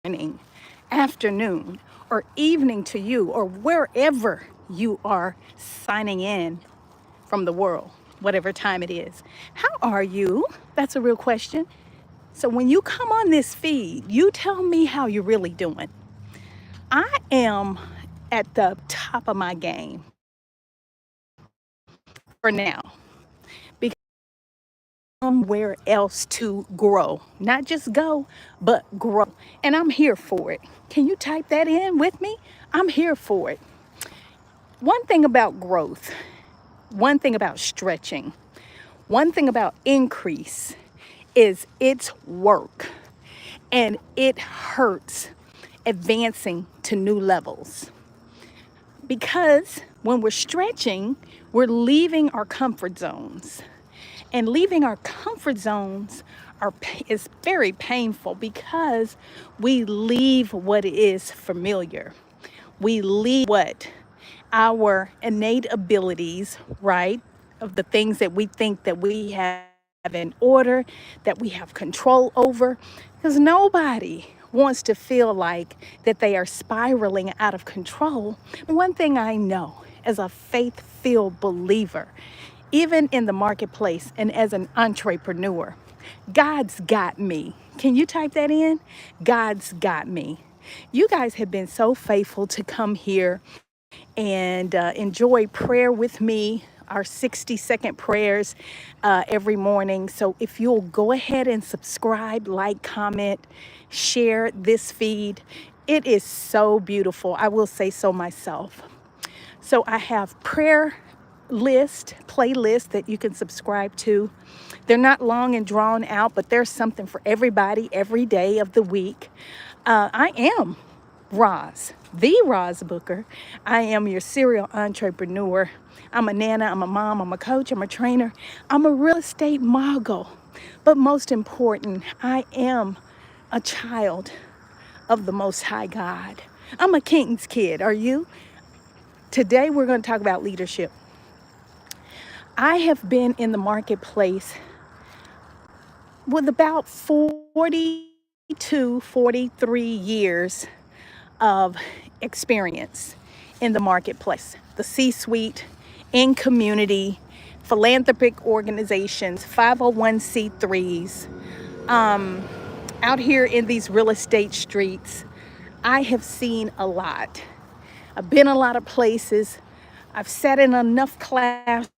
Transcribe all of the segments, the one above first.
morning, afternoon, or evening to you, or wherever you are signing in from the world, whatever time it is. How are you? That's a real question. So when you come on this feed, you tell me how you're really doing. I am at the top of my game for now because somewhere else to grow, not just go, but grow. And I'm here for it. Can you type that in with me? I'm here for it. One thing about growth, one thing about stretching, one thing about increase is it's work and it hurts advancing to new levels. Because when we're stretching, we're leaving our comfort zones. And leaving our comfort zones is very painful because we leave what is familiar. We leave what our innate abilities, right, of the things that we think that we have in order, that we have control over, because nobody wants to feel like that they are spiraling out of control. One thing I know as a faith-filled believer, even in the marketplace and as an entrepreneur, God's got me. Can you type that in? God's got me. You guys have been so faithful to come here and enjoy prayer with me, our 60-second prayers every morning. So if you'll go ahead and subscribe, like, comment, share this feed, it is so beautiful. I will say so myself. So I have playlist that you can subscribe to. They're not long and drawn out, but there's something for everybody every day of the week. I am the Roz Booker. I am your serial entrepreneur. I'm a nana, I'm a mom, I'm a coach, I'm a trainer, I'm a real estate mogul. But most important, I am a child of the Most High God. I'm a king's kid. Are you? Today we're going to talk about leadership. I have been in the marketplace with about 42, 43 years of experience in the marketplace, the C-suite, in community, philanthropic organizations, 501c3s, out here in these real estate streets. I have seen a lot. I've been a lot of places. I've sat in enough classrooms.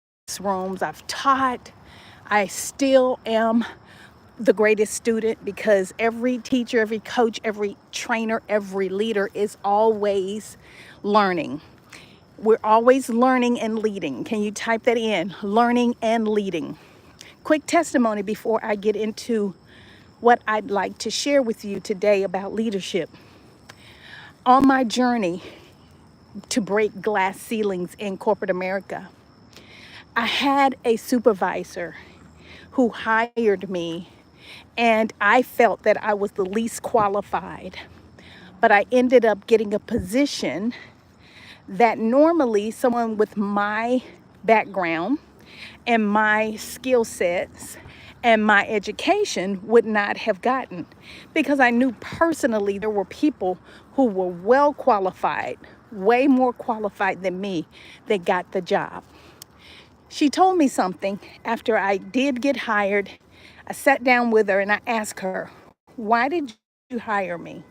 I've taught. I still am the greatest student because every teacher, every coach, every trainer, every leader is always learning. We're always learning and leading. Can you type that in? Learning and leading. Quick testimony before I get into what I'd like to share with you today about leadership. On my journey to break glass ceilings in corporate America, I had a supervisor who hired me, and I felt that I was the least qualified. But I ended up getting a position that normally someone with my background and my skill sets and my education would not have gotten, because I knew personally there were people who were well qualified, way more qualified than me, that got the job. She told me something after I did get hired. I sat down with her and I asked her, why did you hire me?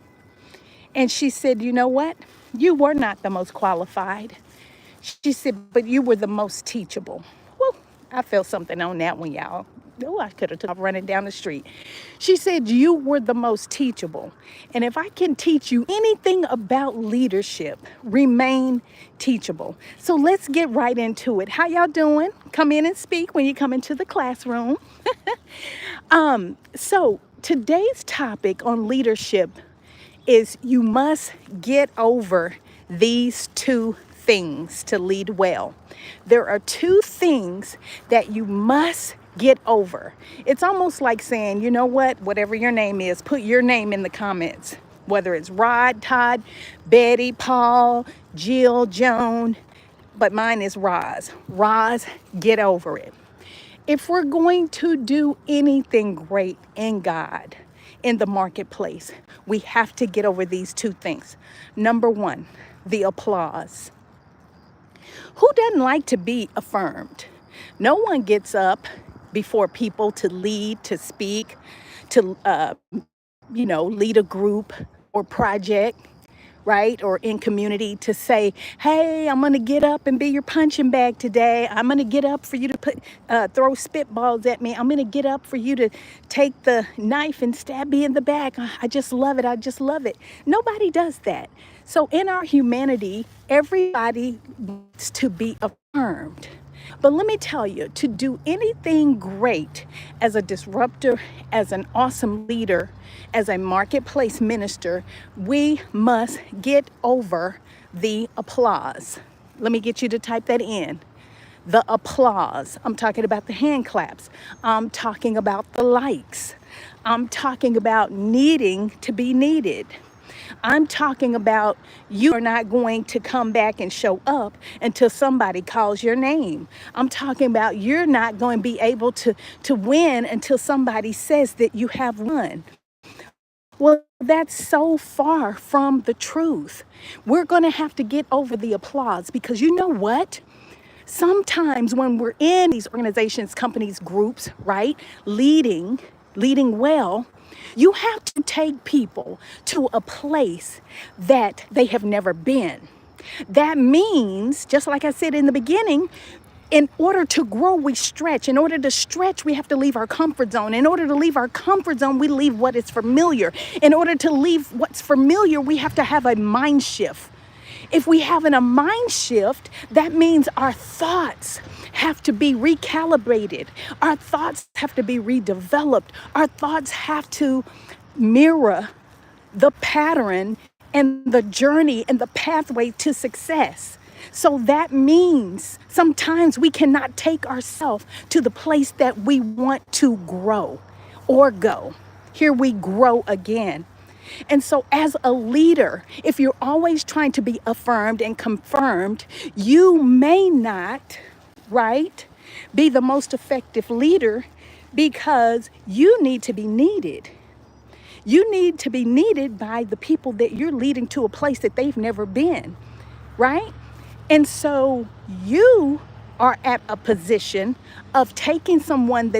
And she said, you know what? You were not the most qualified. She said, but you were the most teachable. Woo, I felt something on that one, y'all. Oh, I could have took off running down the street. She said, you were the most teachable. And if I can teach you anything about leadership, remain teachable. So let's get right into it. How y'all doing? Come in and speak when you come into the classroom. So today's topic on leadership is you must get over these two things to lead well. There are two things that you must get over. It's almost like saying, you know what, whatever your name is, put your name in the comments, whether it's Rod, Todd, Betty, Paul, Jill, Joan, but mine is Roz. Roz, get over it. If we're going to do anything great in God, in the marketplace, we have to get over these two things. Number one, the applause. Who doesn't like to be affirmed? No one gets up before people to lead, to speak, to lead a group or project, right? Or in community to say, hey, I'm going to get up and be your punching bag today. I'm going to get up for you to throw spitballs at me. I'm going to get up for you to take the knife and stab me in the back. I just love it. I just love it. Nobody does that. So in our humanity, everybody wants to be affirmed. But let me tell you, to do anything great as a disruptor, as an awesome leader, as a marketplace minister, we must get over the applause. Let me get you to type that in. The applause. I'm talking about the hand claps. I'm talking about the likes. I'm talking about needing to be needed. I'm talking about you are not going to come back and show up until somebody calls your name. I'm talking about you're not going to be able to win until somebody says that you have won. Well, that's so far from the truth. We're going to have to get over the applause because you know what? Sometimes when we're in these organizations, companies, groups, right, leading well, you have to take people to a place that they have never been. That means, just like I said in the beginning, in order to grow, we stretch. In order to stretch, we have to leave our comfort zone. In order to leave our comfort zone, we leave what is familiar. In order to leave what's familiar, we have to have a mind shift. If we have a mind shift, that means our thoughts have to be recalibrated. Our thoughts have to be redeveloped. Our thoughts have to mirror the pattern and the journey and the pathway to success. So that means sometimes we cannot take ourselves to the place that we want to grow or go. Here we grow again. And so as a leader, if you're always trying to be affirmed and confirmed, you may not, right, be the most effective leader because you need to be needed. You need to be needed by the people that you're leading to a place that they've never been, right? And so you are at a position of taking someone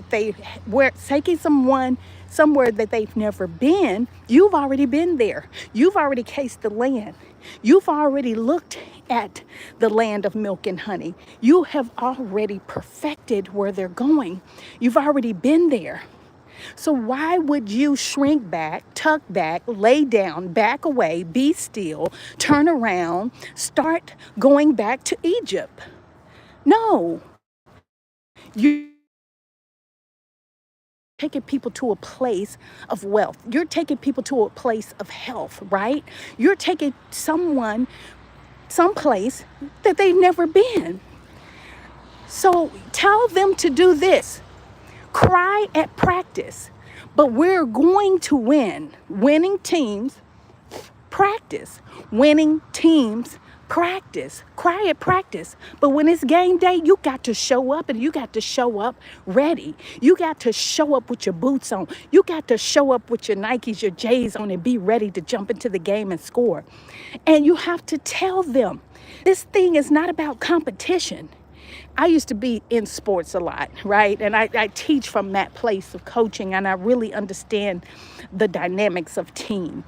somewhere that they've never been. You've already been there. You've already cased the land. You've already looked at the land of milk and honey. You have already perfected where they're going. You've already been there. So why would you shrink back, tuck back, lay down, back away, be still, turn around, start going back to Egypt? No. You're taking people to a place of wealth. You're taking people to a place of health, right? You're taking someplace that they've never been. So tell them to do this. Cry at practice, but we're going to win. Winning teams practice. Winning teams practice. Cry at practice. But when it's game day, you got to show up, and you got to show up ready. You got to show up with your boots on. You got to show up with your Nikes, your J's on, and be ready to jump into the game and score. And you have to tell them, this thing is not about competition. I used to be in sports a lot, right? And I teach from that place of coaching, and I really understand the dynamics of team.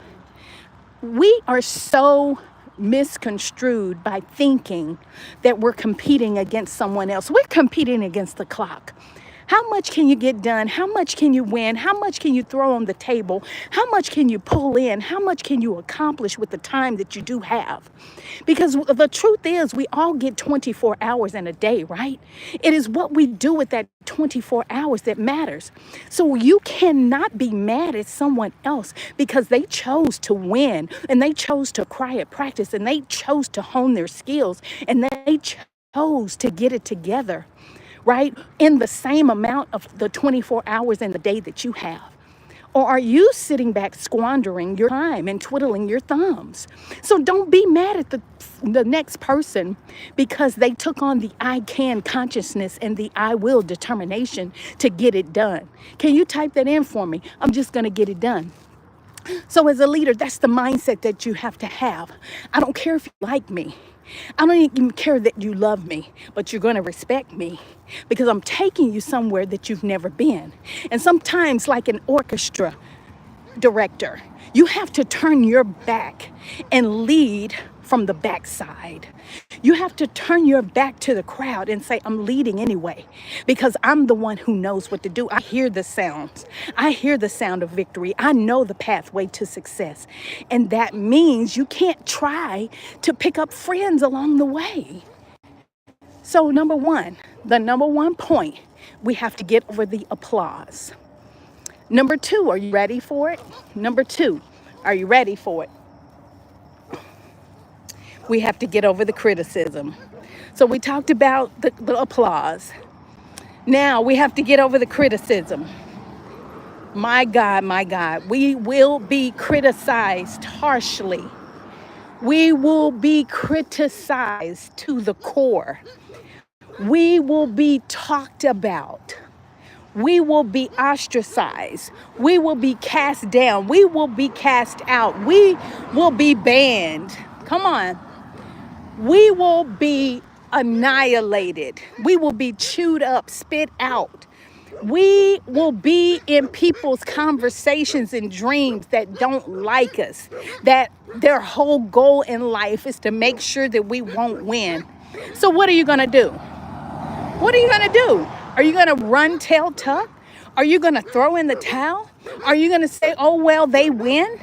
We are so misconstrued by thinking that we're competing against someone else. We're competing against the clock. How much can you get done? How much can you win? How much can you throw on the table? How much can you pull in? How much can you accomplish with the time that you do have? Because the truth is, we all get 24 hours in a day, right? It is what we do with that 24 hours that matters. So you cannot be mad at someone else because they chose to win, and they chose to cry at practice, and they chose to hone their skills, and they chose to get it together, right? In the same amount of the 24 hours in the day that you have. Or are you sitting back squandering your time and twiddling your thumbs? So don't be mad at the next person because they took on the I can consciousness and the I will determination to get it done. Can you type that in for me? I'm just going to get it done. So as a leader, that's the mindset that you have to have. I don't care if you like me. I don't even care that you love me, but you're going to respect me because I'm taking you somewhere that you've never been. And sometimes, like an orchestra director, you have to turn your back and lead from the backside. You have to turn your back to the crowd and say, I'm leading anyway, because I'm the one who knows what to do. I hear the sounds. I hear the sound of victory. I know the pathway to success. And that means you can't try to pick up friends along the way. So the number one point, we have to get over the applause. Number two, are you ready for it? Number two, are you ready for it? We have to get over the criticism. So we talked about the applause. Now we have to get over the criticism. My God, we will be criticized harshly. We will be criticized to the core. We will be talked about. We will be ostracized. We will be cast down. We will be cast out. We will be banned. Come on. We will be annihilated. We will be chewed up, spit out. We will be in people's conversations and dreams that don't like us, that their whole goal in life is to make sure that we won't win. So what are you going to do? What are you going to do? Are you going to run tail tuck? Are you going to throw in the towel? Are you going to say, oh, well, they win?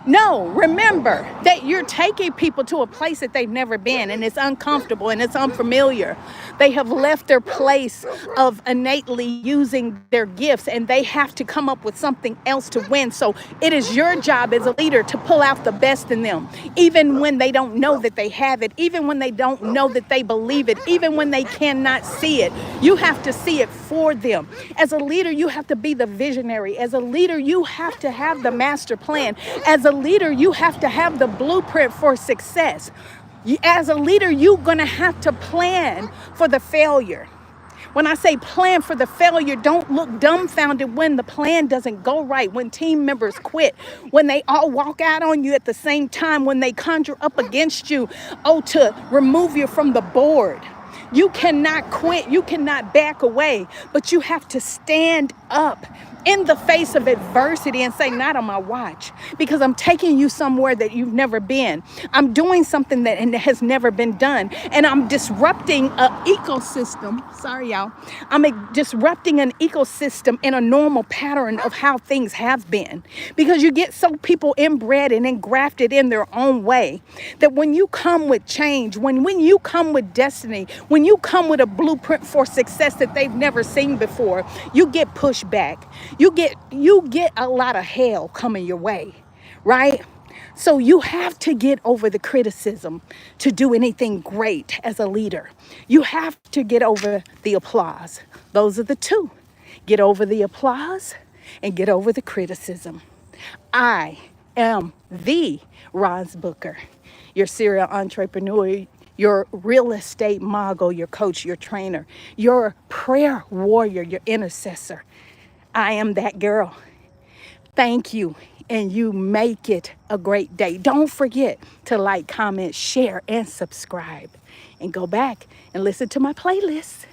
No, remember that you're taking people to a place that they've never been, and it's uncomfortable and it's unfamiliar. They have left their place of innately using their gifts, and they have to come up with something else to win. So it is your job as a leader to pull out the best in them, even when they don't know that they have it, even when they don't know that they believe it, even when they cannot see it. You have to see it for them. As a leader, you have to be the visionary. As a leader, you have to have the master plan. As a leader, you have to have the blueprint for success. As a leader, you're going to have to plan for the failure. When I say plan for the failure, don't look dumbfounded when the plan doesn't go right, when team members quit, when they all walk out on you at the same time, when they conjure up against you, to remove you from the board. You cannot quit. You cannot back away, but you have to stand up in the face of adversity and say, not on my watch, because I'm taking you somewhere that you've never been. I'm doing something that has never been done, and I'm disrupting an ecosystem. Sorry, y'all. I'm disrupting an ecosystem in a normal pattern of how things have been, because you get so people inbred and engrafted in their own way that when you come with change, when you come with destiny, when you come with a blueprint for success that they've never seen before, you get pushed back. You get a lot of hell coming your way, right? So you have to get over the criticism to do anything great as a leader. You have to get over the applause. Those are the two. Get over the applause and get over the criticism. I am the Roz Booker, your serial entrepreneur, your real estate mogul, your coach, your trainer, your prayer warrior, your intercessor. I am that girl. Thank you, and you make it a great day. Don't forget to like, comment, share, and subscribe. And go back and listen to my playlist.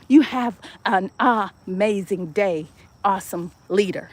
You have an amazing day, awesome leader.